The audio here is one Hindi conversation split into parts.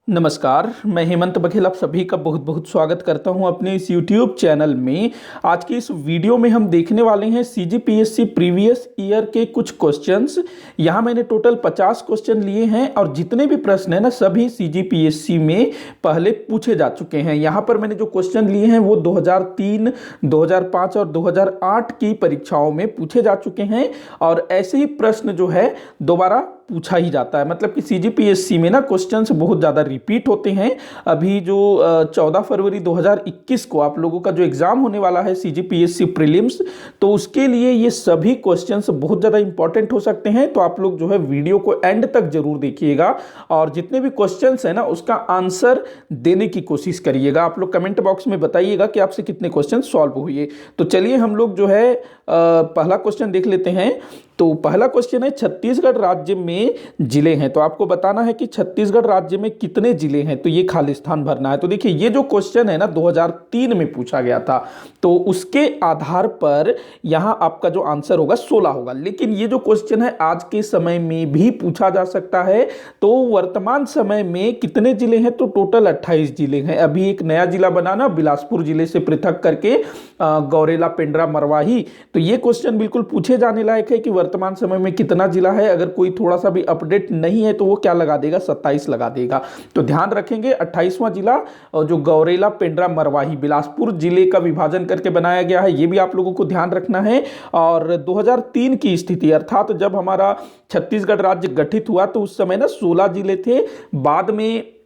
नमस्कार, मैं हेमंत बघेल आप सभी का बहुत बहुत स्वागत करता हूं अपने इस YouTube चैनल में। आज की इस वीडियो में हम देखने वाले हैं CGPSC प्रीवियस ईयर के कुछ क्वेश्चंस। यहां मैंने टोटल 50 क्वेश्चन लिए हैं और जितने भी प्रश्न हैं ना सभी CGPSC में पहले पूछे जा चुके हैं। यहां पर मैंने जो क्वेश्चन लिए हैं वो 2003, 2005 और 2008 की परीक्षाओं में पूछे जा चुके हैं और ऐसे ही प्रश्न जो है दोबारा पूछा ही जाता है। मतलब कि CGPSC में ना क्वेश्चंस बहुत ज़्यादा रिपीट होते हैं। अभी जो 14 फरवरी 2021 को आप लोगों का जो एग्ज़ाम होने वाला है CGPSC प्रीलिम्स, तो उसके लिए ये सभी क्वेश्चंस बहुत ज़्यादा इंपॉर्टेंट हो सकते हैं। तो आप लोग जो है वीडियो को एंड तक जरूर देखिएगा और जितने भी क्वेश्चंस हैं ना उसका आंसर देने की कोशिश करिएगा। आप लोग कमेंट बॉक्स में बताइएगा कि आपसे कितने क्वेश्चन सॉल्व हुए। तो चलिए हम लोग जो है पहला क्वेश्चन देख लेते हैं। तो पहला क्वेश्चन है, छत्तीसगढ़ राज्य में जिले हैं, तो आपको बताना है कि छत्तीसगढ़ राज्य में कितने जिले हैं। तो ये खाली स्थान भरना है। तो देखिए ये जो क्वेश्चन है ना 2003 में पूछा गया था, तो उसके आधार पर यहां आपका जो आंसर होगा 16 होगा। लेकिन ये जो क्वेश्चन है आज के समय में भी पूछा जा सकता है। तो वर्तमान समय में कितने जिले हैं, तो टोटल 28 जिले हैं। अभी एक नया जिला बनाना बिलासपुर जिले से पृथक करके, गौरेला, पेंड्रा, मरवाही। तो ये क्वेश्चन बिल्कुल पूछे जाने लायक है कि वर्तमान समय में कितना जिला है। अगर कोई थोड़ा सा भी अपडेट नहीं है तो वो क्या लगा देगा, 27 लगा देगा। तो ध्यान रखेंगे 28वां जिला जो गौरेला, पेंड्रा, मरवाही बिलासपुर जिले का विभाजन करके बनाया गया है, ये भी आप लोगों को ध्यान रखना है। और 2003 की स्थिति अर्थात जब हमारा छत्तीसगढ़ राज्य गठित हुआ तो उस समय ना 16 जिले थे, बाद में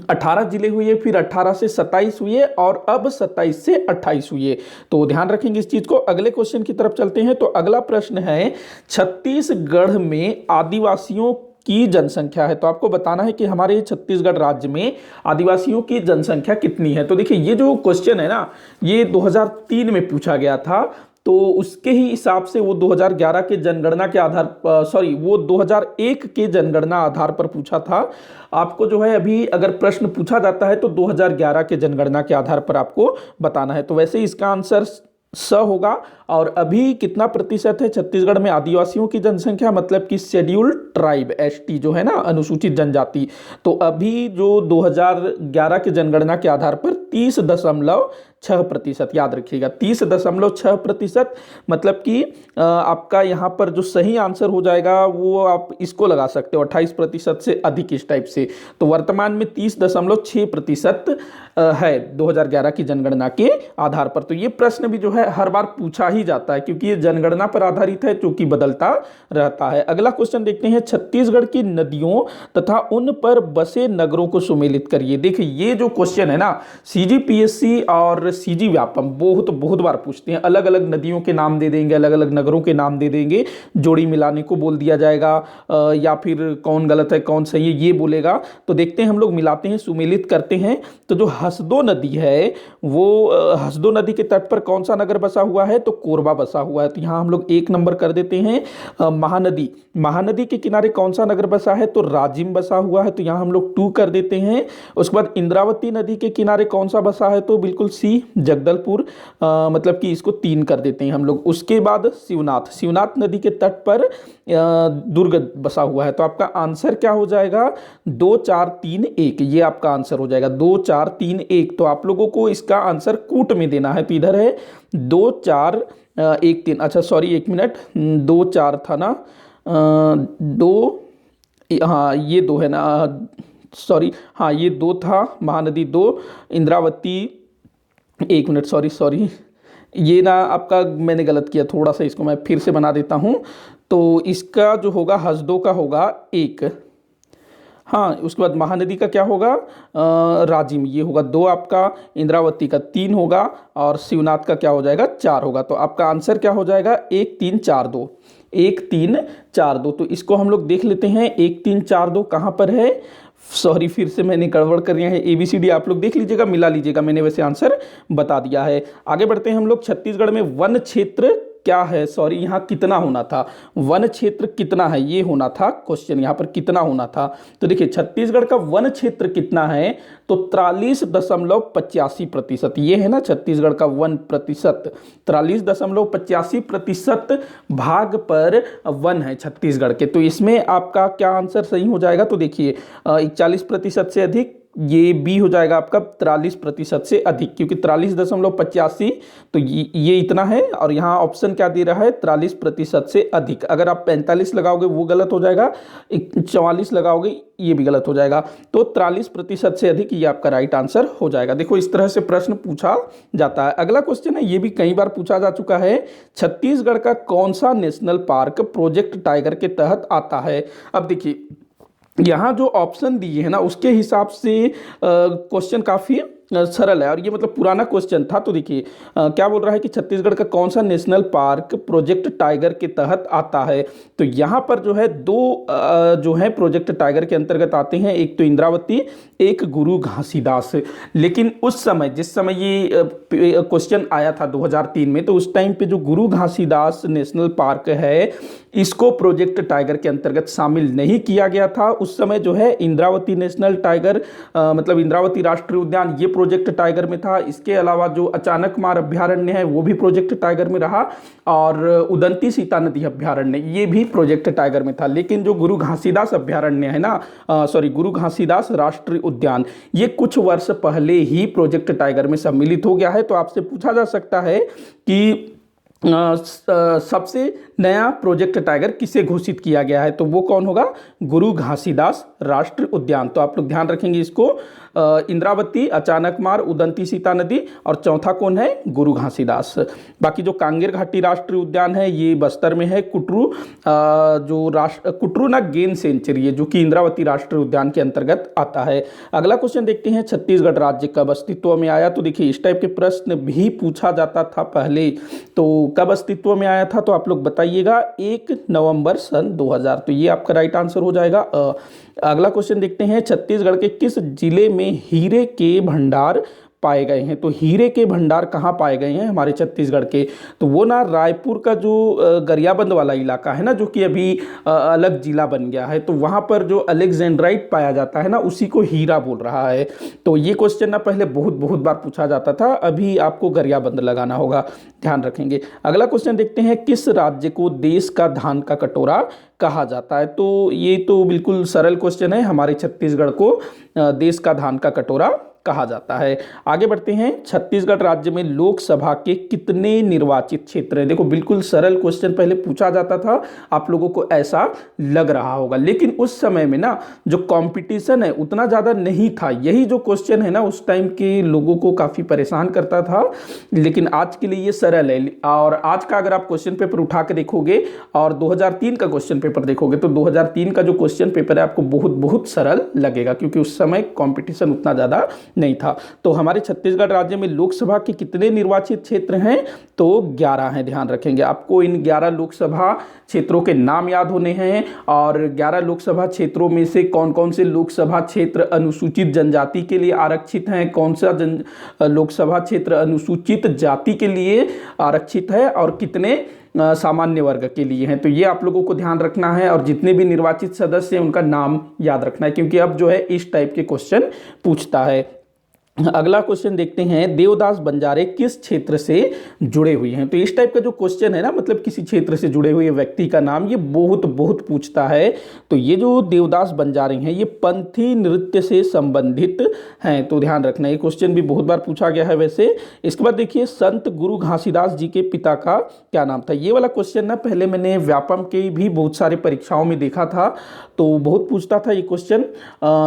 18 जिले हुए, फिर 18 से 27 हुए और अब 27 से 28 हुए। तो ध्यान रखेंगे इस चीज को। अगले क्वेश्चन की तरफ चलते हैं। तो अगला प्रश्न है, छत्तीसगढ़ में आदिवासियों की जनसंख्या है। तो आपको बताना है कि हमारे छत्तीसगढ़ राज्य में आदिवासियों की जनसंख्या कितनी है। तो देखिए ये जो क्वेश्चन है ना ये 2003 में पूछा गया था, तो उसके ही हिसाब से वो 2011 के जनगणना के आधार वो 2001 के जनगणना आधार पर पूछा था। आपको जो है अभी अगर प्रश्न पूछा जाता है तो 2011 के जनगणना के आधार पर आपको बताना है। तो वैसे ही इसका आंसर स होगा। और अभी कितना प्रतिशत है छत्तीसगढ़ में आदिवासियों की जनसंख्या, मतलब कि शेड्यूल्ड ट्राइब ST जो है ना, अनुसूचित जनजाति। तो अभी जो 2011 के जनगणना के आधार पर 30.6%, याद रखिएगा 30.6%। मतलब कि आपका यहाँ पर जो सही आंसर हो जाएगा वो आप इसको लगा सकते हो 28% से अधिक, इस टाइप से। तो वर्तमान में 30.6% है 2011 की जनगणना के आधार पर। तो ये प्रश्न भी जो है हर बार पूछा ही जाता है क्योंकि ये जनगणना पर आधारित है जो कि बदलता रहता है। अगला क्वेश्चन देखते हैं, छत्तीसगढ़ की नदियों तथा उन पर बसे नगरों को सुमेलित करिए। देखिए ये जो क्वेश्चन है ना CGPSC और CG व्यापम बहुत बार पूछते हैं। अलग अलग नदियों के नाम दे देंगे, अलग अलग नगरों के नाम दे देंगे, जोड़ी मिलाने को बोल दिया जाएगा या फिर कौन गलत है कौन सही है ये बोलेगा। तो देखते हैं हम लोग मिलाते हैं, सुमेलित करते हैं। तो जो हसदो नदी है वो हसदो नदी के तट पर कौन सा नगर बसा हुआ है, तो कोरबा बसा हुआ है। तो यहाँ हम लोग 1 नंबर कर देते हैं। महानदी के किनारे कौन सा नगर बसा है, तो राजिम बसा हुआ है। तो यहाँ हम लोग 2 कर देते हैं। उसके बाद इंद्रावती नदी के किनारे कौन सा बसा है, तो बिल्कुल C जगदलपुर, मतलब कि इसको 3 कर देते हैं हम लोग। उसके बाद शिवनाथ नदी के तट पर दुर्ग बसा हुआ है। तो आपका आंसर क्या हो जाएगा, 2 4 3 1, ये आपका आंसर हो जाएगा 2 4 3 1। तो आप लोगों को इसका आंसर कूट में देना है। तो इधर है 2 4 1 3, अच्छा सॉरी 1 मिनट, 2 4 था ना, 2, हाँ ये 2 है ना, सॉरी हाँ ये 2 था, महानदी 2, इंद्रावती 1 मिनट, सॉरी ये ना आपका मैंने गलत किया थोड़ा सा, इसको मैं फिर से बना देता हूँ। तो इसका जो होगा हसदो का होगा 1, हाँ उसके बाद महानदी का क्या होगा, राजिम, ये होगा 2 आपका, इंद्रावती का 3 होगा और शिवनाथ का क्या हो जाएगा 4 होगा। तो आपका आंसर क्या हो जाएगा 1 3 4 2, 1 3 4 2। तो इसको हम लोग देख लेते हैं 1 3 4 2 कहाँ पर है। सॉरी फिर से मैंने गड़बड़ कर दिया है, ABCD आप लोग देख लीजिएगा, मिला लीजिएगा, मैंने वैसे आंसर बता दिया है। आगे बढ़ते हैं हम लोग, छत्तीसगढ़ में वन क्षेत्र क्या है, सॉरी यहाँ कितना होना था, वन क्षेत्र कितना है ये होना था क्वेश्चन, यहाँ पर कितना होना था। तो देखिए छत्तीसगढ़ का वन क्षेत्र कितना है, तो 43.85%, ये है ना छत्तीसगढ़ का 1%, 43.85% भाग पर वन है छत्तीसगढ़ के। तो इसमें आपका क्या आंसर सही हो जाएगा, तो देखिए 41% से अधिक ये बी हो जाएगा आपका 43% से अधिक, क्योंकि 43.85 तो ये इतना है, और यहाँ ऑप्शन क्या दे रहा है 43% से अधिक। अगर आप 45 लगाओगे वो गलत हो जाएगा, 44 लगाओगे ये भी गलत हो जाएगा। तो 43% से अधिक ये आपका राइट आंसर हो जाएगा। देखो इस तरह से प्रश्न पूछा जाता है। अगला क्वेश्चन है, ये भी कई बार पूछा जा चुका है, छत्तीसगढ़ का कौन सा नेशनल पार्क प्रोजेक्ट टाइगर के तहत आता है। अब देखिए यहाँ जो ऑप्शन दिए हैं ना उसके हिसाब से क्वेश्चन काफ़ी सरल है, और ये मतलब पुराना क्वेश्चन था। तो देखिए क्या बोल रहा है कि छत्तीसगढ़ का कौन सा नेशनल पार्क प्रोजेक्ट टाइगर के तहत आता है। तो यहाँ पर जो है दो जो है प्रोजेक्ट टाइगर के अंतर्गत आते हैं, एक तो इंद्रावती, एक गुरु घासीदास। लेकिन उस समय जिस समय ये क्वेश्चन आया था 2003 में, तो उस टाइम पे जो गुरु घासीदास नेशनल पार्क है इसको प्रोजेक्ट टाइगर के अंतर्गत शामिल नहीं किया गया था। उस समय जो है इंद्रावती नेशनल टाइगर मतलब इंद्रावती राष्ट्रीय उद्यान ये प्रोजेक्ट टाइगर में था। इसके अलावा जो अचानकमार अभ्यारण्य है वो भी प्रोजेक्ट टाइगर में रहा, और उदंती सीता नदी अभ्यारण्य ये भी प्रोजेक्ट टाइगर में था। लेकिन जो गुरु घासीदास अभ्यारण्य है ना, गुरु घासीदास राष्ट्रीय उद्यान, ये कुछ वर्ष पहले ही प्रोजेक्ट टाइगर में सम्मिलित हो गया है। तो आपसे पूछा जा सकता है कि सबसे नया प्रोजेक्ट टाइगर किसे घोषित किया गया है, तो वो कौन होगा, गुरु घासीदास राष्ट्रीय उद्यान। तो आप लोग ध्यान रखेंगे इसको, इंद्रावती, अचानकमार, उदंती सीता नदी, और चौथा कौन है, गुरु घासीदास। बाकी जो कांगेर घाटी राष्ट्रीय उद्यान है ये बस्तर में है। कुटरू ना गेम सेंचुरी है जो कि इंद्रावती राष्ट्रीय उद्यान के अंतर्गत आता है। अगला क्वेश्चन देखते हैं, छत्तीसगढ़ राज्य कब अस्तित्व में आया। तो देखिए इस टाइप के प्रश्न भी पूछा जाता था पहले, तो कब अस्तित्व में आया था, तो आप लोग बताइएगा 1 नवंबर सन 2000। तो ये आपका राइट आंसर हो जाएगा। अगला क्वेश्चन देखते हैं, छत्तीसगढ़ के किस जिले में हीरे के भंडार पाए गए हैं। तो हीरे के भंडार कहाँ पाए गए हैं हमारे छत्तीसगढ़ के, तो वो ना रायपुर का जो गरियाबंद वाला इलाका है ना, जो कि अभी अलग जिला बन गया है, तो वहाँ पर जो अलेक्जेंड्राइट पाया जाता है ना उसी को हीरा बोल रहा है। तो ये क्वेश्चन ना पहले बहुत बार पूछा जाता था, अभी आपको गरियाबंद लगाना होगा, ध्यान रखेंगे। अगला क्वेश्चन देखते हैं, किस राज्य को देश का धान का कटोरा कहा जाता है। तो ये तो बिल्कुल सरल क्वेश्चन है, हमारे छत्तीसगढ़ को देश का धान का कटोरा कहा जाता है। आगे बढ़ते हैं, छत्तीसगढ़ राज्य में लोकसभा के कितने निर्वाचित क्षेत्र हैं। देखो बिल्कुल सरल क्वेश्चन पहले पूछा जाता था, आप लोगों को ऐसा लग रहा होगा, लेकिन उस समय में ना जो कंपटीशन है उतना ज़्यादा नहीं था। यही जो क्वेश्चन है ना उस टाइम के लोगों को काफ़ी परेशान करता था, लेकिन आज के लिए ये सरल है। और आज का अगर आप क्वेश्चन पेपर उठा के देखोगे और 2003 का क्वेश्चन पेपर देखोगे, तो 2003 का जो क्वेश्चन पेपर है आपको बहुत सरल लगेगा, क्योंकि उस समय कॉम्पिटिशन उतना ज़्यादा नहीं था। तो हमारे छत्तीसगढ़ राज्य में लोकसभा के कितने निर्वाचित क्षेत्र हैं, तो 11 हैं। ध्यान रखेंगे, आपको इन 11 लोकसभा क्षेत्रों के नाम याद होने हैं, और 11 लोकसभा क्षेत्रों में से कौन कौन से लोकसभा क्षेत्र अनुसूचित जनजाति के लिए आरक्षित हैं, कौन सा लोकसभा क्षेत्र अनुसूचित जाति के लिए आरक्षित है, और कितने सामान्य वर्ग के लिए हैं। तो ये आप लोगों को ध्यान रखना है, और जितने भी निर्वाचित सदस्य हैं उनका नाम याद रखना है, क्योंकि अब जो है इस टाइप के क्वेश्चन पूछता है। अगला क्वेश्चन देखते हैं, देवदास बंजारे किस क्षेत्र से जुड़े हुए हैं। तो इस टाइप का जो क्वेश्चन है ना, मतलब किसी क्षेत्र से जुड़े हुए व्यक्ति का नाम, ये बहुत पूछता है। तो ये जो देवदास बंजारे हैं ये पंथी नृत्य से संबंधित हैं, तो ध्यान रखना, ये क्वेश्चन भी बहुत बार पूछा गया है वैसे। इसके बाद देखिए, संत गुरु घासीदास जी के पिता का क्या नाम था। ये वाला क्वेश्चन ना पहले मैंने व्यापम के भी बहुत सारे परीक्षाओं में देखा था, तो बहुत पूछता था ये क्वेश्चन।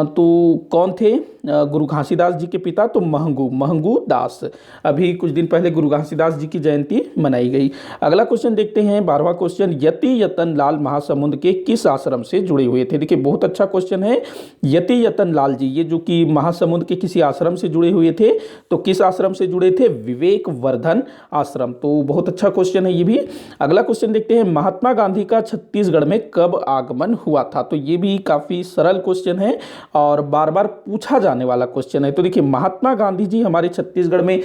तो कौन थे गुरु घासीदास जी के पिता, तो महंगू दास। अभी कुछ दिन पहले गुरु घासीदास जी की जयंती मनाई गई। अगला क्वेश्चन देखते हैं, 12वां क्वेश्चन, यति यतन लाल महासमुंद के किस आश्रम से जुड़े हुए थे। देखिए बहुत अच्छा क्वेश्चन है। यति यतन लाल जी ये जो कि महासमुंद के किसी आश्रम से जुड़े हुए थे, तो किस आश्रम से जुड़े थे, विवेक वर्धन आश्रम। तो बहुत अच्छा क्वेश्चन है ये भी। अगला क्वेश्चन देखते हैं, महात्मा गांधी का छत्तीसगढ़ में कब आगमन हुआ था। तो ये भी काफी सरल क्वेश्चन है और बार बार पूछा जाने वाला क्वेश्चन है। तो देखिए, महात्मा गांधी जी हमारे छत्तीसगढ़ में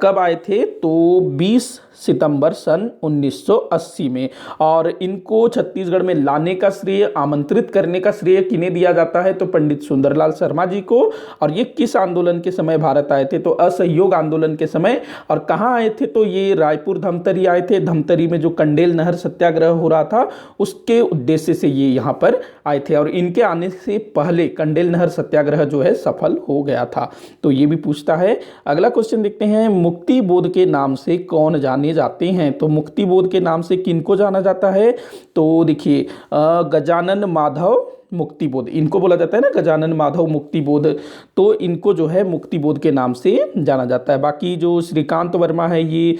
कब आए थे, तो 20 सितंबर सन 1980 में। और इनको छत्तीसगढ़ में लाने का श्रेय, आमंत्रित करने का श्रेय किन्हें दिया जाता है, तो पंडित सुंदरलाल शर्मा जी को। और ये किस आंदोलन के समय भारत आए थे, तो असहयोग आंदोलन के समय। और कहाँ आए थे, तो ये रायपुर धमतरी आए थे। धमतरी में जो कंडेल नहर सत्याग्रह हो रहा था उसके उद्देश्य से ये यहाँ पर आए थे, और इनके आने से पहले कंडेल नहर सत्याग्रह जो है सफल हो गया था। तो ये भी पूछता है। अगला क्वेश्चन देखते हैं, मुक्ति बोध के नाम से कौन जाने जाते हैं? तो मुक्ति बोध के नाम से किनको जाना जाता है? तो देखिए गजानन माधव मुक्तिबोध, इनको बोला जाता है ना, गजानन माधव मुक्तिबोध। तो इनको जो है मुक्तिबोध के नाम से जाना जाता है। बाकी जो श्रीकांत वर्मा है ये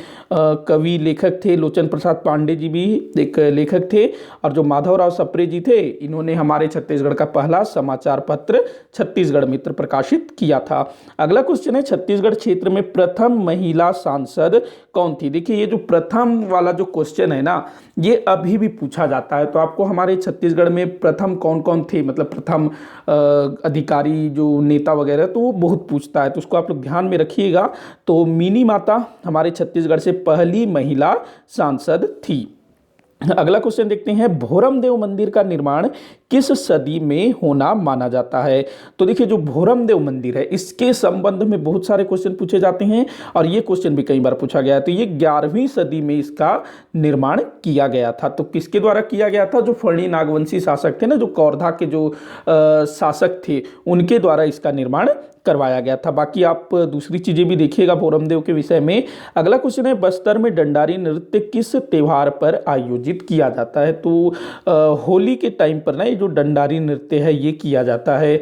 कवि लेखक थे। लोचन प्रसाद पांडे जी भी एक लेखक थे। और जो माधवराव सप्रे जी थे, इन्होंने हमारे छत्तीसगढ़ का पहला समाचार पत्र छत्तीसगढ़ मित्र प्रकाशित किया था। अगला क्वेश्चन है, छत्तीसगढ़ क्षेत्र में प्रथम महिला सांसद कौन थी? देखिए ये जो प्रथम वाला जो क्वेश्चन है ना, ये अभी भी पूछा जाता है। तो आपको हमारे छत्तीसगढ़ में प्रथम कौन कौन थे, मतलब प्रथम अधिकारी जो नेता वगैरह, तो वो बहुत पूछता है। तो उसको आप लोग ध्यान में रखिएगा। तो मिनी माता हमारे छत्तीसगढ़ से पहली महिला सांसद थी। अगला क्वेश्चन देखते हैं, भोरमदेव मंदिर का निर्माण किस सदी में होना माना जाता है? तो देखिए जो भोरमदेव मंदिर है, इसके संबंध में बहुत सारे क्वेश्चन पूछे जाते हैं और ये क्वेश्चन भी कई बार पूछा गया है। तो ये 11वीं सदी में इसका निर्माण किया गया था। तो किसके द्वारा किया गया था? जो फर्नी नागवंशी शासक थे ना, जो कौरधा के जो शासक थे, उनके द्वारा इसका निर्माण करवाया गया था। बाकी आप दूसरी चीजें भी देखिएगा भोरमदेव के विषय में। अगला क्वेश्चन है, बस्तर में डंडारी नृत्य किस त्योहार पर आयोजित किया जाता है? तो होली के टाइम पर ना ये जो डंडारी नृत्य है ये किया जाता है।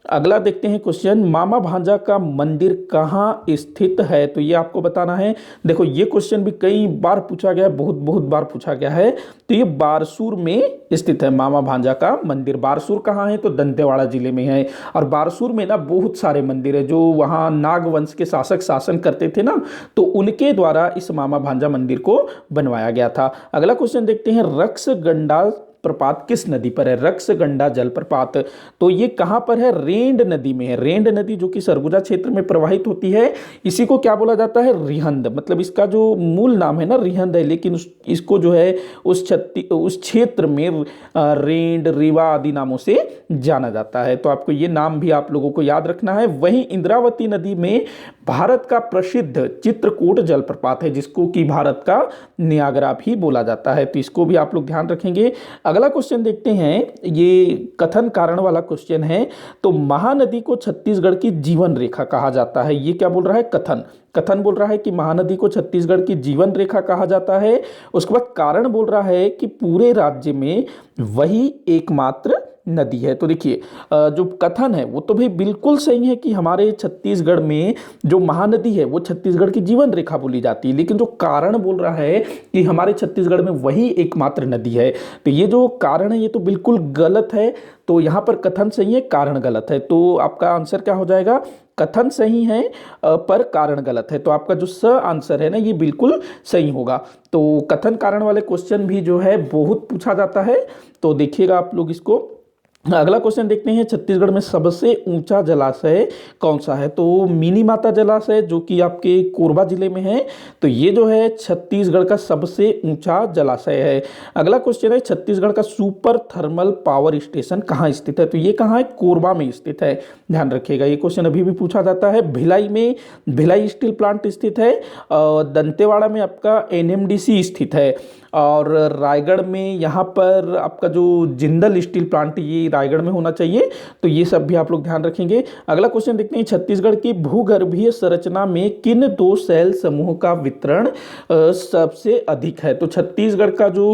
अगला देखते हैं क्वेश्चन, मामा भांजा का मंदिर कहाँ स्थित है? तो ये आपको बताना है। देखो ये क्वेश्चन भी कई बार पूछा गया है, बहुत बार पूछा गया है। तो ये बारसूर में स्थित है मामा भांजा का मंदिर। बारसूर कहाँ है? तो दंतेवाड़ा जिले में है। और बारसूर में ना बहुत सारे मंदिर है, जो वहाँ नागवंश के शासक शासन करते थे ना, तो उनके द्वारा इस मामा भांजा मंदिर को बनवाया गया था। अगला क्वेश्चन देखते हैं, रक्सगंडा प्रपात किस नदी पर है? रक्सगंडा जलप्रपात, तो ये कहां पर है? रेंड नदी में है। रेंड नदी जो कि सरगुजा क्षेत्र में प्रवाहित होती है, इसी को क्या बोला जाता है? रिहंद। मतलब इसका जो मूल नाम है ना रिहंद है, लेकिन इसको जो है उस क्षेत्र में रेंड, रीवा आदि नामों से जाना जाता है। तो आपको ये नाम भी आप लोगों को याद रखना है। वहीं इंद्रावती नदी में भारत का प्रसिद्ध चित्रकूट जलप्रपात है, जिसको कि भारत का नियाग्रा भी बोला जाता है। तो इसको भी आप लोग ध्यान रखेंगे। अगला क्वेश्चन देखते हैं, ये कथन कारण वाला क्वेश्चन है। तो महानदी को छत्तीसगढ़ की जीवन रेखा कहा जाता है। ये क्या बोल रहा है? कथन बोल रहा है कि महानदी को छत्तीसगढ़ की जीवन रेखा कहा जाता है। उसके बाद कारण बोल रहा है कि पूरे राज्य में वही एकमात्र नदी है। तो देखिए जो कथन है वो तो भाई बिल्कुल सही है कि हमारे छत्तीसगढ़ में जो महानदी है वो छत्तीसगढ़ की जीवन रेखा बोली जाती है, लेकिन जो कारण बोल रहा है कि हमारे छत्तीसगढ़ में वही एकमात्र नदी है, तो ये जो कारण है ये तो बिल्कुल गलत है। तो यहाँ पर कथन सही है, कारण गलत है। तो आपका आंसर क्या हो जाएगा? कथन सही है पर कारण गलत है। तो आपका जो स आंसर है ना ये बिल्कुल सही होगा। तो कथन कारण वाले क्वेश्चन भी जो है बहुत पूछा जाता है, तो देखिएगा आप लोग इसको। अगला क्वेश्चन देखते हैं, छत्तीसगढ़ में सबसे ऊंचा जलाशय कौन सा है? तो मिनी माता जलाशय जो कि आपके कोरबा जिले में है, तो ये जो है छत्तीसगढ़ का सबसे ऊंचा जलाशय है। अगला क्वेश्चन है, छत्तीसगढ़ का सुपर थर्मल पावर स्टेशन कहाँ स्थित है? तो ये कहाँ है? कोरबा में स्थित है। ध्यान रखिएगा, ये क्वेश्चन अभी भी पूछा जाता है। भिलाई में भिलाई स्टील प्लांट स्थित है। दंतेवाड़ा में आपका एनएमडीसी स्थित है। और रायगढ़ में यहाँ पर आपका जो जिंदल स्टील प्लांट, ये रायगढ़ में होना चाहिए। तो ये सब भी आप लोग ध्यान रखेंगे। अगला क्वेश्चन देखते हैं, छत्तीसगढ़ की भूगर्भीय संरचना में किन दो सेल समूह का वितरण सबसे अधिक है? तो छत्तीसगढ़ का जो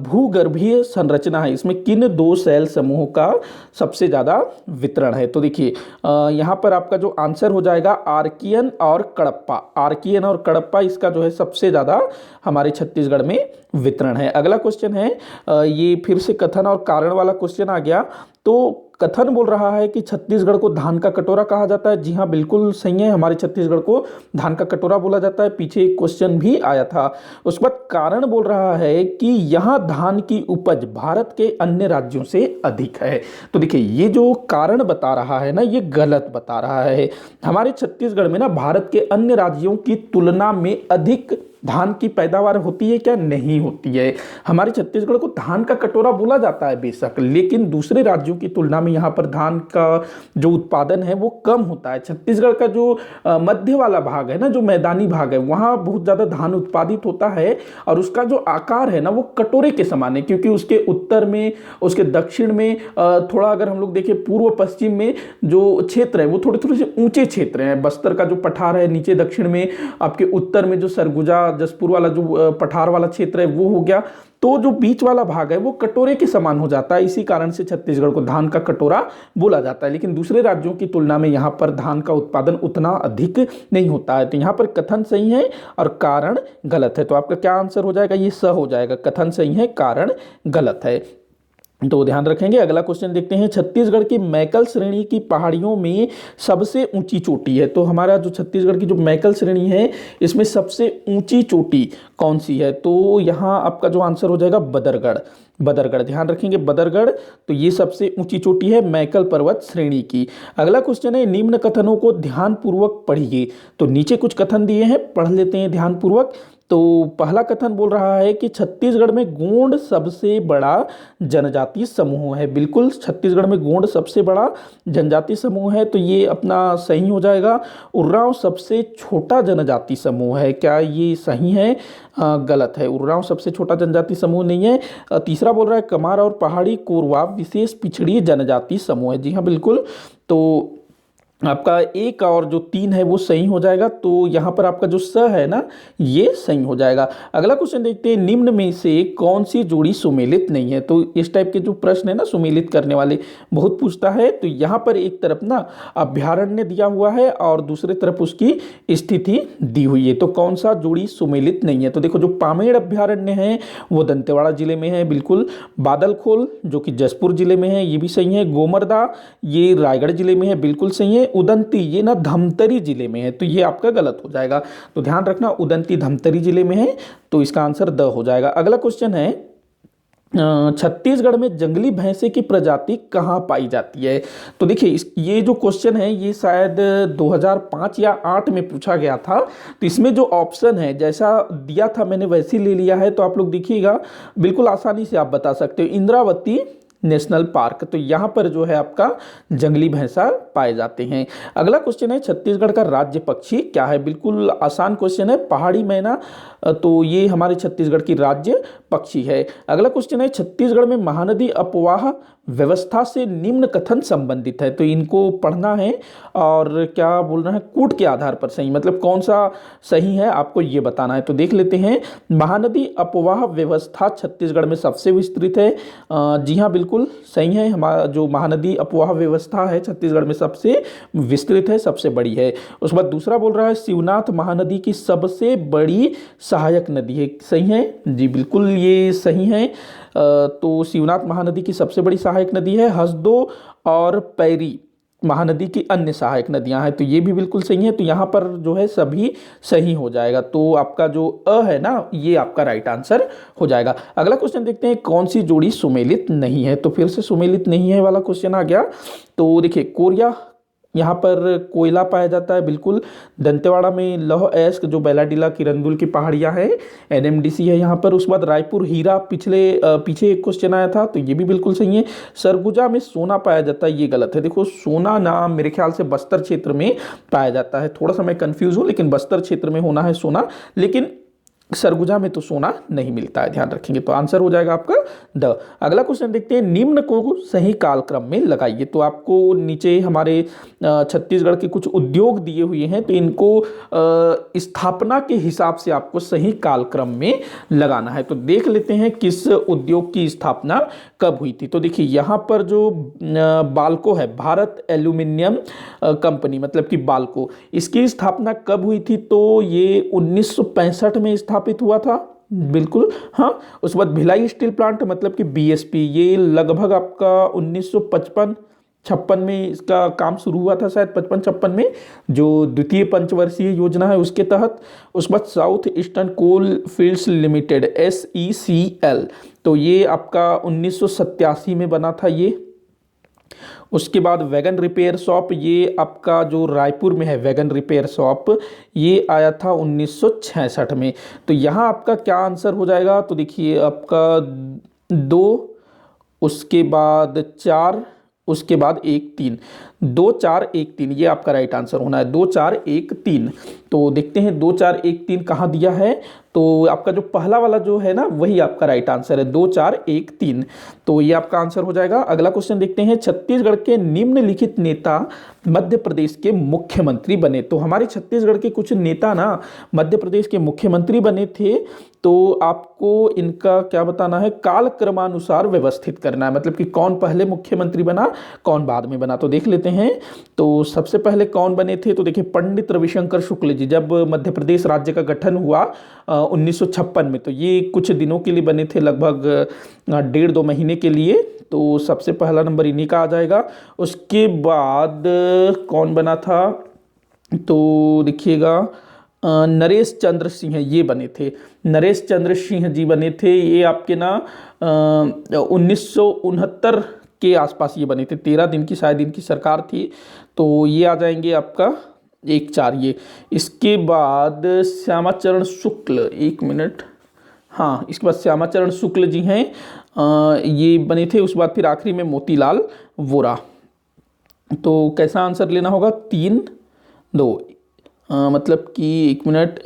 भूगर्भीय संरचना है इसमें किन दो सेल समूह का सबसे ज्यादा वितरण है? तो देखिए यहाँ पर आपका जो आंसर हो जाएगा आर्कियन और कडप्पा। आर्कियन और कडप्पा इसका जो है सबसे ज्यादा हमारे छत्तीसगढ़ में वितरण है। अगला क्वेश्चन है, ये फिर से कथन और कारण वाला क्वेश्चन आ गया। तो कथन बोल रहा है कि छत्तीसगढ़ को धान का कटोरा कहा जाता है। जी हाँ, बिल्कुल सही है, हमारे छत्तीसगढ़ को धान का कटोरा बोला जाता है। पीछे एक क्वेश्चन भी आया था। उसके बाद कारण बोल रहा है कि यहाँ धान की उपज भारत के अन्य राज्यों से अधिक है। तो देखिए ये जो कारण बता रहा है ना ये गलत बता रहा है। हमारे छत्तीसगढ़ में ना भारत के अन्य राज्यों की तुलना में अधिक धान की पैदावार होती है क्या? नहीं होती है। हमारे छत्तीसगढ़ को धान का कटोरा बोला जाता है बेशक, लेकिन दूसरे राज्यों की तुलना में यहाँ पर धान का जो उत्पादन है वो कम होता है। छत्तीसगढ़ का जो मध्य वाला भाग है ना, जो मैदानी भाग है, वहाँ बहुत ज़्यादा धान उत्पादित होता है और उसका जो आकार है ना वो कटोरे के समान है, क्योंकि उसके उत्तर में, उसके दक्षिण में, थोड़ा अगर हम लोग देखें पूर्व पश्चिम में जो क्षेत्र है वो थोड़े थोड़े से ऊंचे क्षेत्र हैं। बस्तर का जो पठार है नीचे दक्षिण में, आपके उत्तर में जो सरगुजा जसपुर वाला जो पठार वाला क्षेत्र है वो हो गया, तो जो बीच वाला भाग है वो कटोरे के समान हो जाता है। इसी कारण से छत्तीसगढ़ को धान का कटोरा बोला जाता है। लेकिन दूसरे राज्यों की तुलना में यहाँ पर धान का उत्पादन उतना अधिक नहीं होता है। तो यहाँ पर कथन सही है और कारण गलत है। तो आपका क्या आंसर हो जाएगा? ये स हो जाएगा। कथन सही है, कारण गलत है। तो ध्यान रखेंगे। अगला क्वेश्चन देखते हैं। छत्तीसगढ़ की मैकल श्रेणी की पहाड़ियों में सबसे ऊंची चोटी है। तो हमारा जो छत्तीसगढ़ की जो मैकल श्रेणी है इसमें सबसे ऊंची चोटी कौन सी है? तो यहाँ आपका जो आंसर हो जाएगा बदरगढ़। बदरगढ़, ध्यान रखेंगे, बदरगढ़। तो ये सबसे ऊंची चोटी है मैकल पर्वत श्रेणी की। अगला क्वेश्चन है, निम्न कथनों को ध्यानपूर्वक पढ़िए। तो नीचे कुछ कथन दिए हैं, पढ़ लेते हैं ध्यानपूर्वक। तो पहला कथन बोल रहा है कि छत्तीसगढ़ में गोंड सबसे बड़ा जनजातीय समूह है। बिल्कुल, छत्तीसगढ़ में गोंड सबसे बड़ा जनजातीय समूह है, तो ये अपना सही हो जाएगा। उर्रांव सबसे छोटा जनजातीय समूह है। क्या ये सही है? गलत है। उर्रांव सबसे छोटा जनजातीय समूह नहीं है। तीसरा बोल रहा है कमार और पहाड़ी कोरवा विशेष पिछड़ी जनजातीय समूह है। जी हाँ, बिल्कुल। तो आपका एक और जो 3 है वो सही हो जाएगा। तो यहाँ पर आपका जो स है ना ये सही हो जाएगा। अगला क्वेश्चन देखते हैं, निम्न में से कौन सी जोड़ी सुमेलित नहीं है? तो इस टाइप के जो प्रश्न है ना सुमेलित करने वाले बहुत पूछता है। तो यहाँ पर एक तरफ ना अभ्यारण्य दिया हुआ है और दूसरे तरफ उसकी स्थिति दी हुई है। तो कौन सा जोड़ी सुमेलित नहीं है? तो देखो, जो पामेड़ अभ्यारण्य है वो दंतेवाड़ा जिले में है, बिल्कुल। बादलखोल जो कि जसपुर जिले में है, ये भी सही है। गोमर्दा ये रायगढ़ जिले में है, बिल्कुल सही है। उदंती ये ना धमतरी जिले में है, तो ये आपका गलत हो जाएगा। तो ध्यान रखना, उदंती धमतरी जिले में है, तो इसका आंसर द हो जाएगा। अगला क्वेश्चन है, छत्तीसगढ़ में जंगली भैंसे की प्रजाति कहाँ पाई जाती है? तो देखिए, ये जो क्वेश्चन है ये शायद 2005 या 8 में पूछा गया था। तो इसमें जो ऑप्शन है जैसा दिया था मैंने वैसे ही ले लिया है। तो आप लोग देखिएगा, बिल्कुल आसानी से आप बता सकते हो। इंद्रावती नेशनल पार्क, तो यहाँ पर जो है आपका जंगली भैंसा पाए जाते हैं। अगला क्वेश्चन है, छत्तीसगढ़ का राज्य पक्षी क्या है? बिल्कुल आसान क्वेश्चन है, पहाड़ी मैना। तो ये हमारे छत्तीसगढ़ की राज्य पक्षी है। अगला क्वेश्चन है, छत्तीसगढ़ में महानदी अपवाह व्यवस्था से निम्न कथन संबंधित है। तो इनको पढ़ना है और क्या बोलना है, कूट के आधार पर सही, मतलब कौन सा सही है आपको ये बताना है। तो देख लेते हैं, महानदी अपवाह व्यवस्था छत्तीसगढ़ में सबसे विस्तृत है। जी हाँ, बिल्कुल सही है। हमारा जो महानदी अपवाह व्यवस्था है छत्तीसगढ़ में सबसे विस्तृत है, सबसे बड़ी है। उसके बाद दूसरा बोल रहा है, शिवनाथ महानदी की सबसे बड़ी सहायक नदी है। सही है जी, बिल्कुल ये सही है। तो शिवनाथ महानदी की सबसे बड़ी सहायक नदी है। हसदो और पैरी महानदी की अन्य सहायक नदियां हैं, तो ये भी बिल्कुल सही है। तो यहाँ पर जो है सभी सही हो जाएगा। तो आपका जो अ है ना ये आपका राइट आंसर हो जाएगा। अगला क्वेश्चन देखते हैं, कौन सी जोड़ी सुमेलित नहीं है? तो फिर से सुमेलित नहीं है वाला क्वेश्चन आ गया। तो देखिए, कोरिया यहाँ पर कोयला पाया जाता है, बिल्कुल। दंतेवाड़ा में लौह अयस्क जो बैलाडीला किरंदुल की पहाड़ियाँ हैं, एनएमडीसी है यहाँ पर। उसके बाद रायपुर हीरा पीछे एक क्वेश्चन आया था, तो ये भी बिल्कुल सही है। सरगुजा में सोना पाया जाता है, ये गलत है। देखो, सोना ना मेरे ख्याल से बस्तर क्षेत्र में पाया जाता है। थोड़ा सा मैं कंफ्यूज हूँ, लेकिन बस्तर क्षेत्र में होना है सोना, लेकिन सरगुजा में तो सोना नहीं मिलता है, ध्यान रखेंगे। तो आंसर हो जाएगा आपका द। अगला क्वेश्चन देखते हैं, निम्न को सही कालक्रम में लगाइए। तो आपको नीचे हमारे छत्तीसगढ़ के कुछ उद्योग दिए हुए हैं, तो इनको स्थापना के हिसाब से आपको सही कालक्रम में लगाना है। तो देख लेते हैं किस उद्योग की स्थापना कब हुई थी। तो देखिए, यहाँ पर जो बाल्को है, भारत एल्यूमिनियम कंपनी, मतलब कि बाल्को, इसकी स्थापना कब हुई थी? तो ये 1965 में स्थापित हुआ था, बिल्कुल। हाँ, उसके बाद भिलाई स्टील प्लांट, मतलब कि बीएसपी, ये लगभग आपका 1955-56 में इसका काम शुरू हुआ था, शायद 55-56 में, जो द्वितीय पंचवर्षीय योजना है उसके तहत। उसके बाद साउथ ईस्टर्न कोल फील्ड्स लिमिटेड, SECL, तो ये आपका 1987 में बना था ये। उसके बाद वैगन रिपेयर शॉप, ये आपका जो रायपुर में है वैगन रिपेयर शॉप, ये आया था 1966 में। तो यहाँ आपका क्या आंसर हो जाएगा, तो देखिए आपका 2, उसके बाद 4, उसके बाद 1 3, 2 4 1 3, ये आपका राइट आंसर होना है 2 4 1 3। तो देखते हैं 2 4 1 3 कहाँ दिया है, तो आपका जो पहला वाला जो है ना वही आपका राइट आंसर है 2 4 1 3। तो ये आपका आंसर हो जाएगा। अगला क्वेश्चन देखते हैं, छत्तीसगढ़ के निम्नलिखित नेता मध्य प्रदेश के मुख्यमंत्री बने। तो हमारे छत्तीसगढ़ के कुछ नेता ना मध्य प्रदेश के मुख्यमंत्री बने थे, तो आपको इनका क्या बताना है, कालक्रमानुसार व्यवस्थित करना है, मतलब कि कौन पहले मुख्यमंत्री बना कौन बाद में बना। तो देख लेते हैं, तो सबसे पहले कौन बने थे, तो देखिए पंडित रविशंकर शुक्ल जी, जब मध्य प्रदेश राज्य का गठन हुआ 1956 में, तो ये कुछ दिनों के लिए बने थे, लगभग 1.5-2 महीने के लिए। तो सबसे पहला नंबर इन्हीं का आ जाएगा। उसके बाद कौन बना था, तो देखिएगा नरेश चंद्र सिंह, ये बने थे, नरेश चंद्र सिंह जी बने थे। ये आपके ना 1969 के आसपास ये बने थे, 13 दिन की शायद इनकी सरकार थी। तो ये आ जाएंगे आपका 1 4 ये। इसके बाद श्यामाचरण शुक्ल, 1 मिनट, हाँ इसके बाद श्यामाचरण शुक्ल जी हैं, ये बने थे। उसके बाद फिर आखिरी में मोतीलाल वोरा। तो कैसा आंसर लेना होगा, 3 2, मतलब कि 1 मिनट,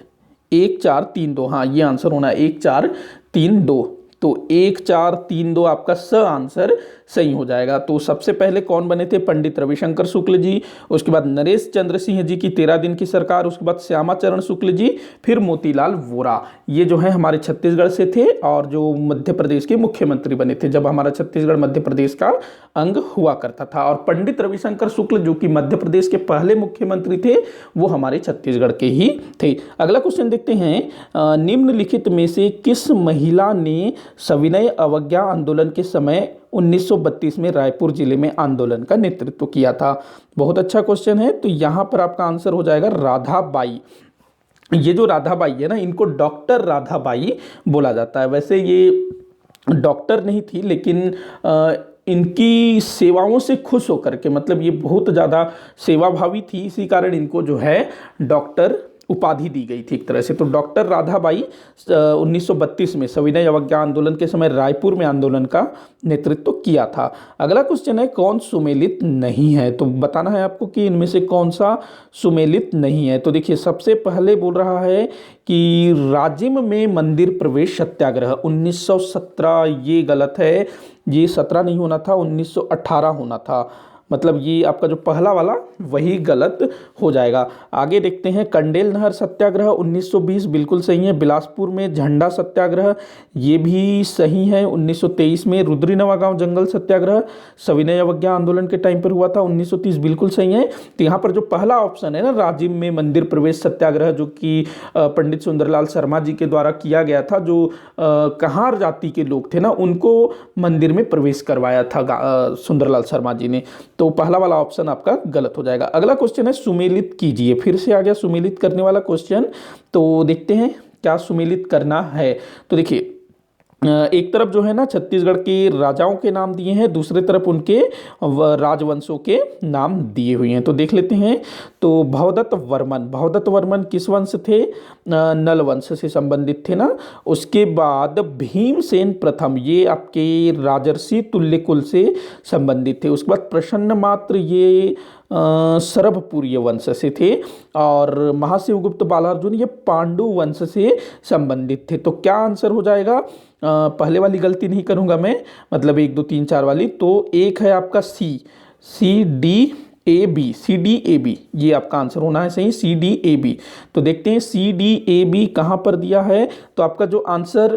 1 4 3 2, हाँ ये आंसर होना है 1 4 3 2। तो 1 4 3 2 आपका स आंसर सही हो जाएगा। तो सबसे पहले कौन बने थे, पंडित रविशंकर शुक्ल जी, उसके बाद नरेश चंद्र सिंह जी की 13 दिन की सरकार, उसके बाद श्यामाचरण शुक्ल जी, फिर मोतीलाल वोरा। ये जो है हमारे छत्तीसगढ़ से थे और जो मध्य प्रदेश के मुख्यमंत्री बने थे जब हमारा छत्तीसगढ़ मध्य प्रदेश का अंग हुआ करता था। और पंडित रविशंकर शुक्ल जो कि मध्य प्रदेश के पहले मुख्यमंत्री थे, वो हमारे छत्तीसगढ़ के ही थे। अगला क्वेश्चन देखते हैं, निम्नलिखित में से किस महिला ने सविनय अवज्ञा आंदोलन के समय 1932 में रायपुर जिले में आंदोलन का नेतृत्व किया था। बहुत अच्छा क्वेश्चन है। तो यहाँ पर आपका आंसर हो जाएगा राधाबाई। ये जो राधाबाई है ना, इनको डॉक्टर राधाबाई बोला जाता है। वैसे ये डॉक्टर नहीं थी, लेकिन इनकी सेवाओं से खुश होकर के, मतलब ये बहुत ज़्यादा सेवाभावी थी, इसी कारण इनको जो है डॉक्टर उपाधि दी गई थी एक तरह से। तो डॉक्टर राधाबाई 1932 में सविनय अवज्ञा आंदोलन के समय रायपुर में आंदोलन का नेतृत्व किया था। अगला क्वेश्चन है, कौन सुमेलित नहीं है। तो बताना है आपको कि इनमें से कौन सा सुमेलित नहीं है। तो देखिए सबसे पहले बोल रहा है कि राजिम में मंदिर प्रवेश सत्याग्रह 1917, ये गलत है, ये 17 नहीं होना था, 1918 होना था। मतलब ये आपका जो पहला वाला वही गलत हो जाएगा। आगे देखते हैं, कंडेल नहर सत्याग्रह 1920 बिल्कुल सही है। बिलासपुर में झंडा सत्याग्रह ये भी सही है 1923 में। रुद्री नवागांव जंगल सत्याग्रह सविनय अवज्ञा आंदोलन के टाइम पर हुआ था 1930, बिल्कुल सही है। तो यहाँ पर जो पहला ऑप्शन है ना, राजिम में मंदिर प्रवेश सत्याग्रह, जो कि पंडित सुंदरलाल शर्मा जी के द्वारा किया गया था, जो कहार जाति के लोग थे ना, उनको मंदिर में प्रवेश करवाया था सुंदरलाल शर्मा जी ने। तो पहला वाला ऑप्शन आपका गलत हो जाएगा। अगला क्वेश्चन है, सुमेलित कीजिए। फिर से आ गया सुमेलित करने वाला क्वेश्चन। तो देखते हैं क्या सुमेलित करना है। तो देखिए एक तरफ जो है ना छत्तीसगढ़ के राजाओं के नाम दिए हैं, दूसरे तरफ उनके राजवंशों के नाम दिए हुए हैं। तो देख लेते हैं। तो भवदत्त वर्मन किस वंश थे, नल वंश से संबंधित थे ना। उसके बाद भीमसेन प्रथम, ये आपके राजर्षि तुल्य कुल से संबंधित थे। उसके बाद प्रसन्न मात्र, ये सरभपुरीय वंश से थे। और महाशिवगुप्त बालार्जुन, ये पांडु वंश से संबंधित थे। तो क्या आंसर हो जाएगा, पहले वाली गलती नहीं करूंगा मैं, मतलब 1 2 3 4 वाली। तो एक है आपका सी डी ए बी, ये आपका आंसर होना है सही, CDAB। तो देखते हैं CDAB कहाँ पर दिया है। तो आपका जो आंसर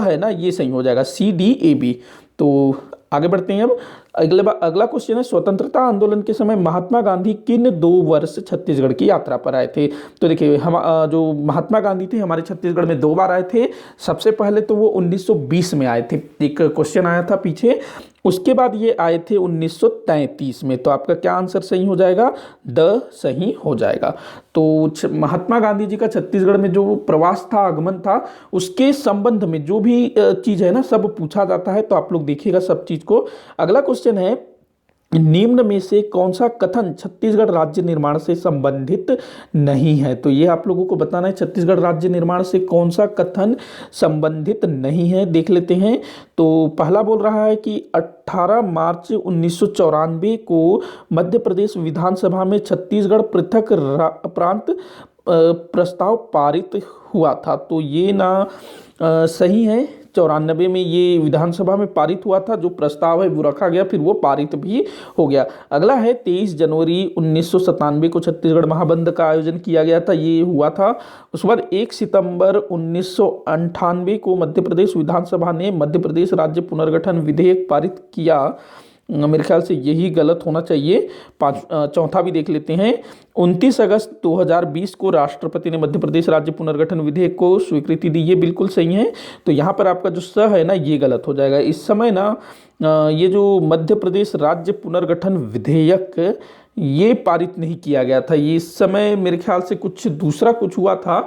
है ना, ये सही हो जाएगा CDAB। तो आगे बढ़ते हैं। अब अगला क्वेश्चन है, स्वतंत्रता आंदोलन के समय महात्मा गांधी किन 2 वर्ष छत्तीसगढ़ की यात्रा पर आए थे। तो देखिए हम जो महात्मा गांधी थे हमारे छत्तीसगढ़ में 2 बार आए थे। सबसे पहले तो वो 1920 में आए थे, एक क्वेश्चन आया था पीछे। उसके बाद ये आए थे 1933 में। तो आपका क्या आंसर सही हो जाएगा, द सही हो जाएगा। तो महात्मा गांधी जी का छत्तीसगढ़ में जो प्रवास था, आगमन था, उसके संबंध में जो भी चीज़ है ना, सब पूछा जाता है। तो आप लोग देखिएगा सब चीज़ को। अगला क्वेश्चन है, निम्न में से कौन सा कथन छत्तीसगढ़ राज्य निर्माण से संबंधित नहीं है? तो ये आप लोगों को बताना है, छत्तीसगढ़ राज्य निर्माण से कौन सा कथन संबंधित नहीं है। देख लेते हैं। तो पहला बोल रहा है कि 18 मार्च 1994 को मध्य प्रदेश विधानसभा में छत्तीसगढ़ पृथक प्रांत प्रस्ताव पारित हुआ था। तो ये ना सही है। 94 में ये विधानसभा में पारित हुआ था, जो प्रस्ताव है वो रखा गया, फिर वो पारित भी हो गया। अगला है 23 जनवरी 1997 को छत्तीसगढ़ महाबंद का आयोजन किया गया था, ये हुआ था। उसके बाद 1 सितंबर 1998 को मध्य प्रदेश विधानसभा ने मध्य प्रदेश राज्य पुनर्गठन विधेयक पारित किया। मेरे ख्याल से यही गलत होना चाहिए। चौथा भी देख लेते हैं। 29 अगस्त 2020 को राष्ट्रपति ने मध्य प्रदेश राज्य पुनर्गठन विधेयक को स्वीकृति दी, ये बिल्कुल सही है। तो यहाँ पर आपका जो स है ना, ये गलत हो जाएगा। इस समय ना ये जो मध्य प्रदेश राज्य पुनर्गठन विधेयक ये पारित नहीं किया गया था। ये इस समय मेरे ख्याल से कुछ दूसरा कुछ हुआ था,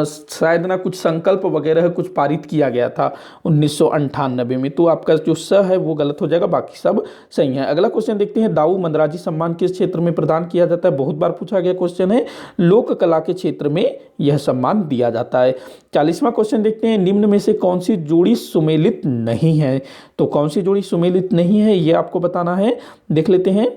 शायद ना कुछ संकल्प वगैरह कुछ पारित किया गया था 1998 में। तो आपका जो स है वो गलत हो जाएगा, बाकी सब सही है। अगला क्वेश्चन देखते हैं। दाऊ मंदराजी सम्मान किस क्षेत्र में प्रदान किया जाता है? बहुत बार पूछा गया क्वेश्चन है। लोक कला के क्षेत्र में यह सम्मान दिया जाता है। 40वां क्वेश्चन देखते हैं। निम्न में से कौन सी जोड़ी सुमेलित नहीं है? तो कौन सी जोड़ी सुमेलित नहीं है ये आपको बताना है। देख लेते हैं।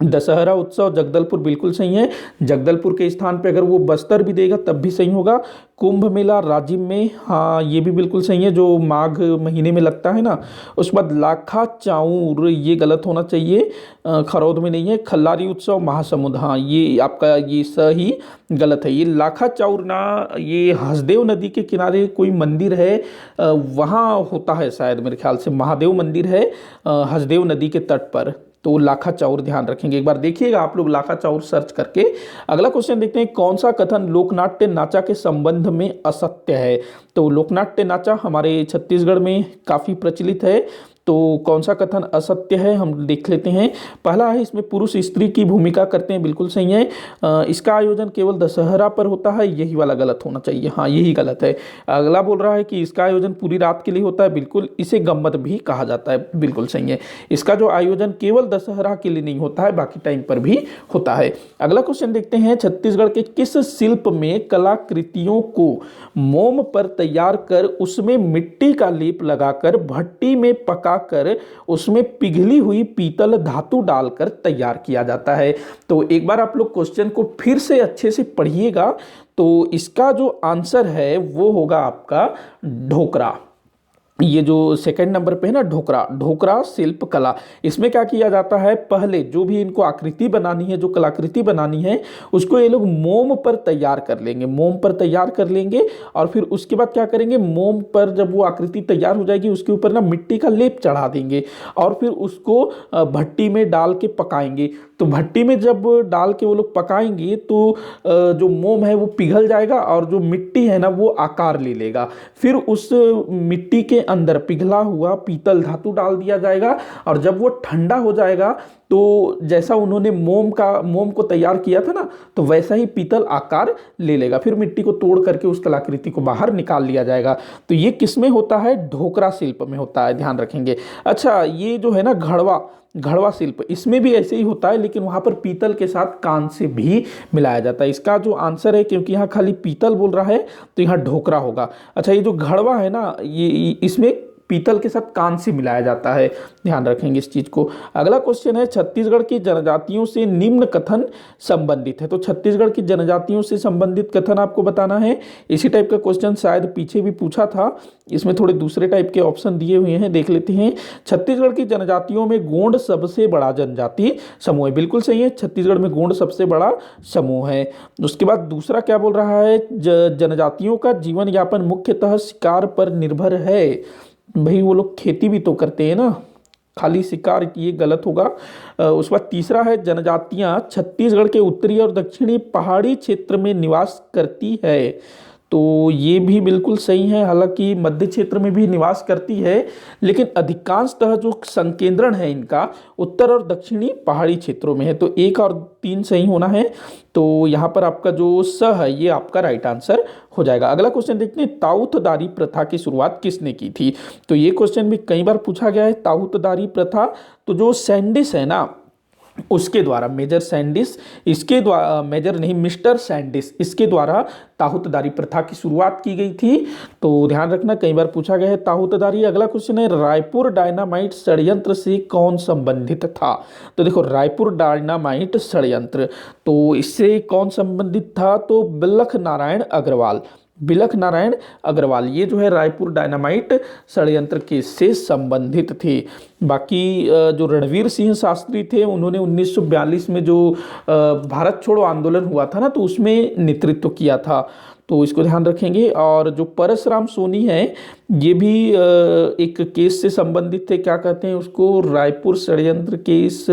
दशहरा उत्सव जगदलपुर बिल्कुल सही है। जगदलपुर के स्थान पे अगर वो बस्तर भी देगा तब भी सही होगा। कुंभ मेला राजिम में, हाँ ये भी बिल्कुल सही है, जो माघ महीने में लगता है ना। उसके बाद लाखा चाऊर, ये गलत होना चाहिए, खरौद में नहीं है। खल्लारी उत्सव महासमुंद, हाँ ये आपका ये सही गलत है। ये लाखा चाऊर ना ये हसदेव नदी के किनारे कोई मंदिर है, वहाँ होता है शायद, मेरे ख्याल से महादेव मंदिर है हसदेव नदी के तट पर। तो लाखा चाऊर ध्यान रखेंगे, एक बार देखिएगा आप लोग लाखा चाऊर सर्च करके। अगला क्वेश्चन देखते हैं। कौन सा कथन लोकनाट्य नाचा के संबंध में असत्य है? तो लोकनाट्य नाचा हमारे छत्तीसगढ़ में काफ़ी प्रचलित है, तो कौन सा कथन असत्य है हम देख लेते हैं। पहला है इसमें पुरुष स्त्री की भूमिका करते हैं, बिल्कुल सही है। इसका आयोजन केवल दशहरा पर होता है, यही वाला गलत होना चाहिए, हाँ यही गलत है। अगला बोल रहा है कि इसका आयोजन पूरी रात के लिए होता है, बिल्कुल, इसे गम्मत भी कहा जाता है, बिल्कुल सही है। इसका जो आयोजन केवल दशहरा के लिए नहीं होता है, बाकी टाइम पर भी होता है। अगला क्वेश्चन देखते हैं। छत्तीसगढ़ के किस शिल्प में कलाकृतियों को मोम पर तैयार कर उसमें मिट्टी का लेप लगाकर भट्टी में पका कर उसमें पिघली हुई पीतल धातु डालकर तैयार किया जाता है? तो एक बार आप लोग क्वेश्चन को फिर से अच्छे से पढ़िएगा। तो इसका जो आंसर है वो होगा आपका ढोकरा। ये जो सेकंड नंबर पे है ना, ढोकरा, ढोकरा शिल्प कला। इसमें क्या किया जाता है, पहले जो भी इनको आकृति बनानी है, जो कलाकृति बनानी है, उसको ये लोग मोम पर तैयार कर लेंगे, मोम पर तैयार कर लेंगे। और फिर उसके बाद क्या करेंगे, मोम पर जब वो आकृति तैयार हो जाएगी उसके ऊपर ना मिट्टी का लेप चढ़ा देंगे और फिर उसको भट्टी में डाल के पकाएंगे। तो भट्टी में जब डाल के वो लोग पकाएंगे तो जो मोम है वो पिघल जाएगा और जो मिट्टी है ना वो आकार ले लेगा। फिर उस मिट्टी के अंदर पिघला हुआ पीतल धातु डाल दिया जाएगा और जब वो ठंडा हो जाएगा तो जैसा उन्होंने मोम को तैयार किया था ना, तो वैसा ही पीतल आकार ले लेगा। फिर मिट्टी को तोड़ करके उस कलाकृति को बाहर निकाल लिया जाएगा। तो ये किस में होता है, ढोकरा शिल्प में होता है, ध्यान रखेंगे। अच्छा, ये जो है ना घड़वा शिल्प, इसमें भी ऐसे ही होता है, लेकिन वहां पर पीतल के साथ कांस्य भी मिलाया जाता है। इसका जो आंसर है, क्योंकि यहाँ खाली पीतल बोल रहा है तो यहाँ ढोकरा होगा। अच्छा, ये जो घड़वा है ना, ये इसमें पीतल के साथ कांस्य मिलाया जाता है, ध्यान रखेंगे इस चीज को। अगला क्वेश्चन है, छत्तीसगढ़ की जनजातियों से निम्न कथन संबंधित है। तो छत्तीसगढ़ की जनजातियों से संबंधित कथन आपको बताना है। इसी टाइप का क्वेश्चन शायद पीछे भी पूछा था, इसमें थोड़े दूसरे टाइप के ऑप्शन दिए हुए हैं, देख लेते हैं। छत्तीसगढ़ की जनजातियों में गोंड सबसे बड़ा जनजाति समूह है, बिल्कुल सही है, छत्तीसगढ़ में गोंड सबसे बड़ा समूह है। उसके बाद दूसरा क्या बोल रहा है, जनजातियों का जीवन यापन मुख्यतः शिकार पर निर्भर है। भाई वो लोग खेती भी तो करते हैं ना, खाली शिकार, ये गलत होगा। उसके बाद तीसरा है, जनजातियां छत्तीसगढ़ के उत्तरी और दक्षिणी पहाड़ी क्षेत्र में निवास करती है। तो ये भी बिल्कुल सही है। हालांकि मध्य क्षेत्र में भी निवास करती है, लेकिन अधिकांशतः जो संकेंद्रण है इनका उत्तर और दक्षिणी पहाड़ी क्षेत्रों में है। तो 1 और 3 सही होना है। तो यहाँ पर आपका जो स है ये आपका राइट आंसर हो जाएगा। अगला क्वेश्चन देखते हैं, ताउतदारी प्रथा की शुरुआत किसने की थी? तो ये क्वेश्चन भी कई बार पूछा गया है। ताउतदारी प्रथा तो जो सैंडिस है ना, उसके द्वारा, मेजर सैंडिस, इसके द्वारा, मेजर नहीं मिस्टर सैंडिस, इसके द्वारा ताहुतदारी प्रथा की शुरुआत की गई थी। तो ध्यान रखना, कई बार पूछा गया है ताहुतदारी। अगला क्वेश्चन है, रायपुर डायनामाइट षड्यंत्र से कौन संबंधित था? तो देखो, रायपुर डायनामाइट षड्यंत्र, तो इससे कौन संबंधित था? तो बिलख नारायण अग्रवाल, बिलख नारायण अग्रवाल, ये जो है रायपुर डायनामाइट षड्यंत्र के से संबंधित थे। बाकी जो रणवीर सिंह शास्त्री थे, उन्होंने 1942 में जो भारत छोड़ो आंदोलन हुआ था ना, तो उसमें नेतृत्व किया था, तो इसको ध्यान रखेंगे। और जो परशुराम सोनी है, ये भी एक केस से संबंधित थे, क्या कहते हैं उसको, रायपुर षड्यंत्र केस,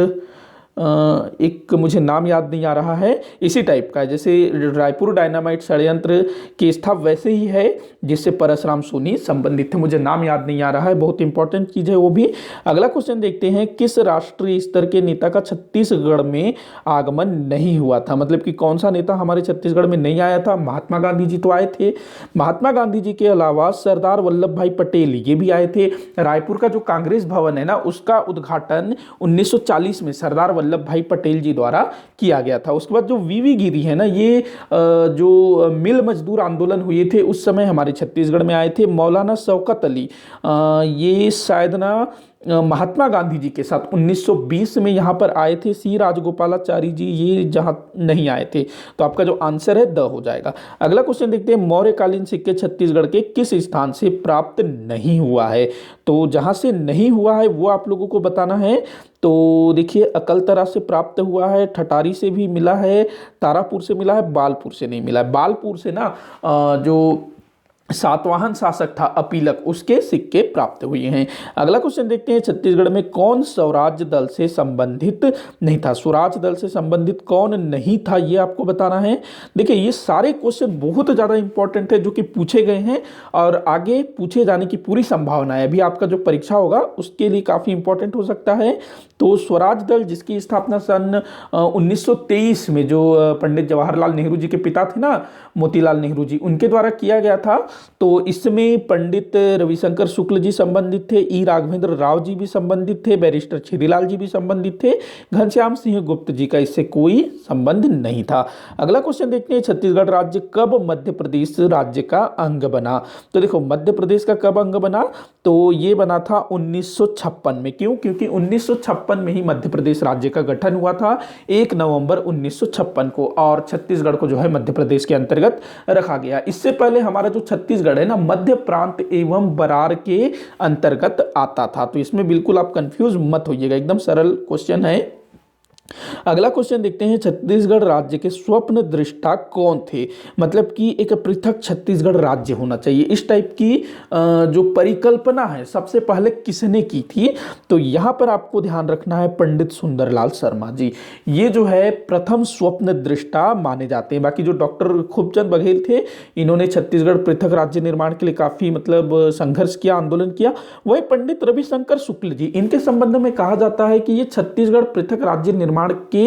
एक मुझे नाम याद नहीं आ रहा है, इसी टाइप का है, जैसे रायपुर डायनामाइट षड्यंत्र केस था वैसे ही है जिससे परशुराम सोनी संबंधित थे। मुझे नाम याद नहीं आ रहा है, बहुत इंपॉर्टेंट चीज है वो भी। अगला क्वेश्चन देखते हैं, किस राष्ट्रीय स्तर के नेता का छत्तीसगढ़ में आगमन नहीं हुआ था? मतलब कि कौन सा नेता हमारे छत्तीसगढ़ में नहीं आया था? महात्मा गांधी जी तो आए थे। महात्मा गांधी जी के अलावा सरदार वल्लभ भाई पटेल ये भी आए थे। रायपुर का जो कांग्रेस भवन है ना, उसका उद्घाटन 1940 में सरदार वल्लभ भाई पटेल जी द्वारा किया गया था। उसके बाद जो वीवी गिरी है ना, ये जो मिल मजदूर आंदोलन हुए थे उस समय हमारे छत्तीसगढ़ में आए थे। मौलाना शौकत अली, ये शायद ना महात्मा गांधी जी के साथ 1920 में यहाँ पर आए थे। सी राजगोपालाचारी जी ये जहाँ नहीं आए थे, तो आपका जो आंसर है द हो जाएगा। अगला क्वेश्चन देखते हैं, मौर्यकालीन सिक्के छत्तीसगढ़ के किस स्थान से प्राप्त नहीं हुआ है? तो जहाँ से नहीं हुआ है वो आप लोगों को बताना है। तो देखिए, अकलतरा से प्राप्त हुआ है, ठटारी से भी मिला है, तारापुर से मिला है, बालपुर से नहीं मिला है। बालपुर से ना जो सातवाहन शासक था अपीलक, उसके सिक्के प्राप्त हुए हैं। अगला क्वेश्चन देखते हैं, छत्तीसगढ़ में कौन स्वराज दल से संबंधित नहीं था? स्वराज दल से संबंधित कौन नहीं था, ये आपको बताना है। देखिए, ये सारे क्वेश्चन बहुत ज़्यादा इंपॉर्टेंट है जो कि पूछे गए हैं और आगे पूछे जाने की पूरी संभावना है। अभी आपका जो परीक्षा होगा उसके लिए काफ़ी इंपॉर्टेंट हो सकता है। तो स्वराज दल जिसकी स्थापना सन 1923 में जो पंडित जवाहरलाल नेहरू जी के पिता थे ना, मोतीलाल नेहरू जी, उनके द्वारा किया गया था। तो इसमें पंडित रविशंकर शुक्ल जी संबंधित थे, ई राघवेंद्र राव जी भी संबंधित थे, बैरिस्टर छेदीलाल जी भी संबंधित थे, घनश्याम सिंह गुप्त जी का इससे कोई संबंध नहीं था। अगला क्वेश्चन देखते हैं, छत्तीसगढ़ राज्य कब मध्य प्रदेश राज्य का अंग बना? तो देखो, मध्य प्रदेश का कब अंग बना? तो ये बना था 1956 में। क्यों? क्योंकि 1956 में ही मध्य प्रदेश राज्य का गठन हुआ था, 1 नवंबर 1956 को, और छत्तीसगढ़ को जो है मध्य प्रदेश के अंतर्गत रखा गया। इससे पहले हमारा जो छत्तीसगढ़ है ना, मध्य प्रांत एवं बरार के अंतर्गत आता था। तो इसमें बिल्कुल आप कंफ्यूज मत होइएगा, एकदम सरल क्वेश्चन है। अगला क्वेश्चन देखते हैं, छत्तीसगढ़ राज्य के स्वप्न दृष्टा कौन थे? मतलब कि एक पृथक छत्तीसगढ़ राज्य होना चाहिए, इस टाइप की जो परिकल्पना है सबसे पहले किसने की थी? तो यहां पर आपको ध्यान रखना है, पंडित सुंदरलाल शर्मा जी, ये जो है प्रथम स्वप्न दृष्टा माने जाते हैं। बाकी जो डॉक्टर खूबचंद बघेल थे, इन्होंने छत्तीसगढ़ पृथक राज्य निर्माण के लिए काफी मतलब संघर्ष किया, आंदोलन किया। वही पंडित रविशंकर शुक्ल जी, इनके संबंध में कहा जाता है कि ये छत्तीसगढ़ पृथक राज्य निर्माण के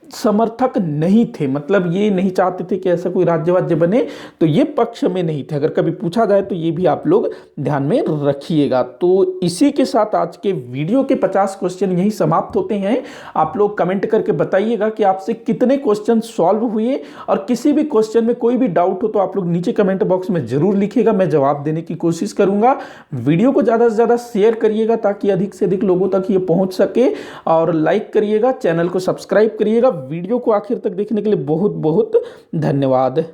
समर्थक नहीं थे, मतलब ये नहीं चाहते थे कि ऐसा कोई राज्य वाज्य बने, तो ये पक्ष में नहीं थे। अगर कभी पूछा जाए तो ये भी आप लोग ध्यान में रखिएगा। तो इसी के साथ आज के वीडियो के 50 क्वेश्चन यही समाप्त होते हैं। आप लोग कमेंट करके बताइएगा कि आपसे कितने क्वेश्चन सॉल्व हुए, और किसी भी क्वेश्चन में कोई भी डाउट हो तो आप लोग नीचे कमेंट बॉक्स में जरूर लिखिएगा, मैं जवाब देने की कोशिश करूंगा। वीडियो को ज़्यादा से ज़्यादा शेयर करिएगा ताकि अधिक से अधिक लोगों तक ये पहुँच सके, और लाइक करिएगा, चैनल को सब्सक्राइब करिएगा। वीडियो को आखिर तक देखने के लिए बहुत बहुत धन्यवाद।